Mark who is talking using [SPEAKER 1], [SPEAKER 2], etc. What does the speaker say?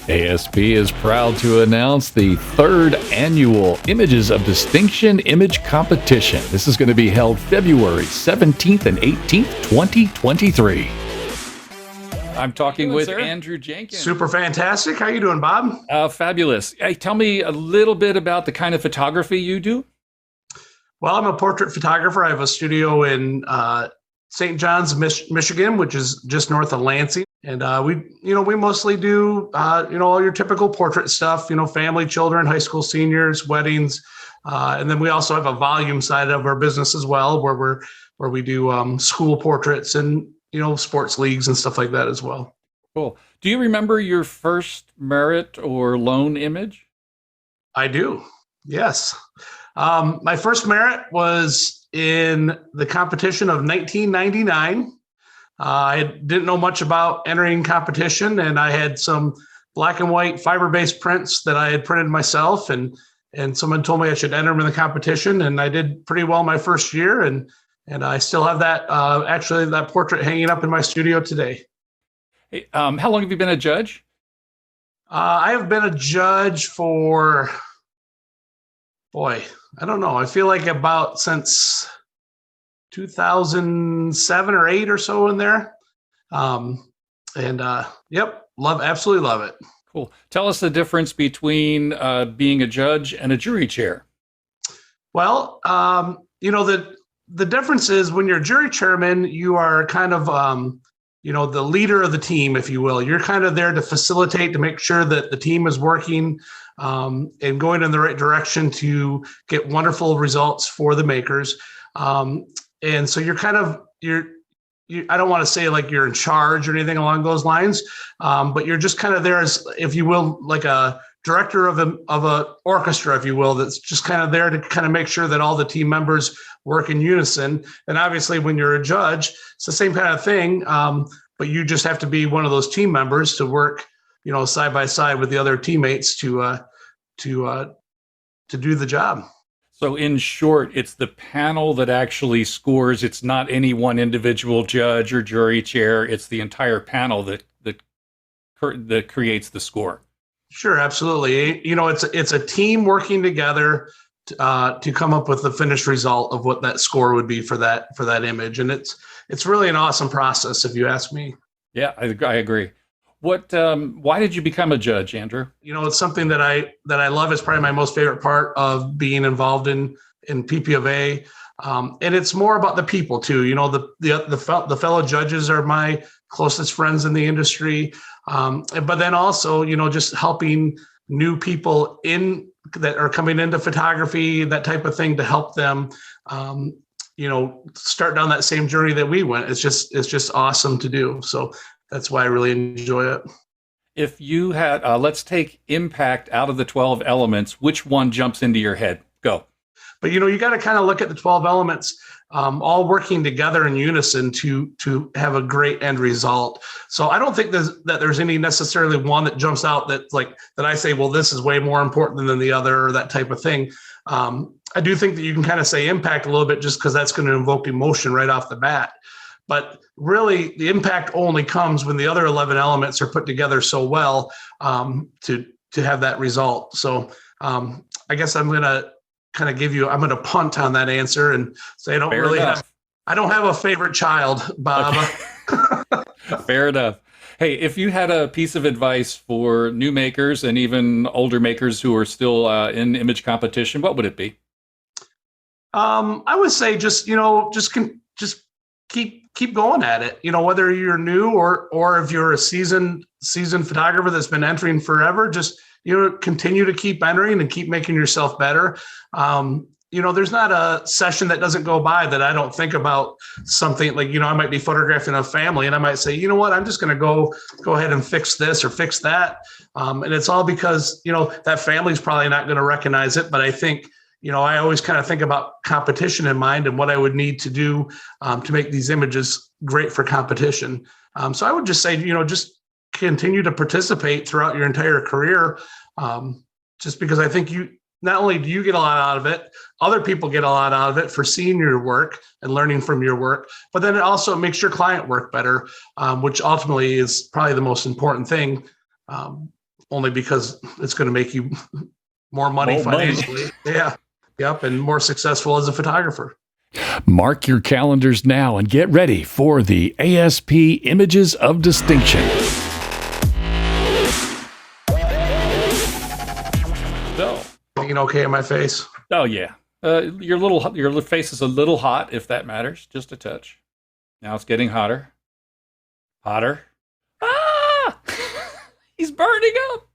[SPEAKER 1] ASP is proud to announce the third annual Images of Distinction Image Competition. This is going to be held February 17th and 18th, 2023. I'm talking with Andrew Jenkins.
[SPEAKER 2] Super fantastic. How you doing, Bob?
[SPEAKER 1] Fabulous. Hey, tell me a little bit about the kind of photography you do.
[SPEAKER 2] Well, I'm a portrait photographer. I have a studio in St. John's, Michigan, which is just north of Lansing. And we mostly do, all your typical portrait stuff, family, children, high school seniors, weddings. And then we also have a volume side of our business as well, where we do school portraits and, sports leagues and stuff like that as well.
[SPEAKER 1] Cool. Do you remember your first merit or loan image?
[SPEAKER 2] I do. Yes. My first merit was in the competition of 1999. I didn't know much about entering competition, and I had some black and white fiber-based prints that I had printed myself, and someone told me I should enter them in the competition, and I did pretty well my first year, and I still have that that portrait hanging up in my studio today.
[SPEAKER 1] Hey, how long have you been a judge?
[SPEAKER 2] I have been a judge for, I don't know. I feel like about since 2007 or 8 or so in there. Absolutely love it.
[SPEAKER 1] Cool. Tell us the difference between being a judge and a jury chair.
[SPEAKER 2] Well, the difference is when you're jury chairman, you are kind of, the leader of the team, if you will. You're kind of there to facilitate, to make sure that the team is working and going in the right direction to get wonderful results for the makers. And so you're kind of, I don't want to say like you're in charge or anything along those lines, but you're just kind of there as, if you will, like a director of a orchestra, if you will, that's just kind of there to kind of make sure that all the team members work in unison. And obviously when you're a judge, it's the same kind of thing, but you just have to be one of those team members to work, side by side with the other teammates to do the job.
[SPEAKER 1] So in short, it's the panel that actually scores. It's not any one individual judge or jury chair. It's the entire panel that creates the score.
[SPEAKER 2] Sure, absolutely. It's a team working together to come up with the finished result of what that score would be for that image, and it's really an awesome process, if you ask me.
[SPEAKER 1] Yeah, I agree. Why did you become a judge, Andrew?
[SPEAKER 2] It's something that I love. It's probably my most favorite part of being involved in PP of A. And it's more about the people too. The fellow judges are my closest friends in the industry. But then also, just helping new people that are coming into photography, that type of thing, to help them, start down that same journey that we went. It's just awesome to do. So that's why I really enjoy it.
[SPEAKER 1] If you had, let's take impact out of the 12 elements, which one jumps into your head? Go.
[SPEAKER 2] But, you got to kind of look at the 12 elements all working together in unison to have a great end result. So I don't think that there's any necessarily one that jumps out that I say, well, this is way more important than the other, or that type of thing. I do think that you can kind of say impact a little bit, just because that's going to invoke emotion right off the bat. But really, the impact only comes when the other 11 elements are put together so well to have that result. So I guess I'm going to kind of I'm going to punt on that answer and say I don't have a favorite child, Bob.
[SPEAKER 1] Okay. Fair enough. Hey, if you had a piece of advice for new makers and even older makers who are still in image competition, what would it be?
[SPEAKER 2] I would say just keep going at it. Whether you're new or if you're a seasoned photographer that's been entering forever, just continue to keep entering and keep making yourself better. There's not a session that doesn't go by that I don't think about something like, I might be photographing a family and I might say, I'm just going to go ahead and fix this or fix that. And it's all because, that family's probably not going to recognize it. But I think, I always kind of think about competition in mind and what I would need to do to make these images great for competition. So I would just say, just continue to participate throughout your entire career, just because I think not only do you get a lot out of it, other people get a lot out of it for seeing your work and learning from your work, but then it also makes your client work better, which ultimately is probably the most important thing. only because it's going to make you more money
[SPEAKER 3] More money.
[SPEAKER 2] financially. Yeah. Yep. And more successful as a photographer.
[SPEAKER 1] Mark your calendars now and get ready for the ASP Images of Distinction.
[SPEAKER 3] So,
[SPEAKER 2] Looking okay in my face.
[SPEAKER 3] oh yeah, your face is a little hot, if that matters, just a touch. Now it's getting hotter. Ah! He's burning up.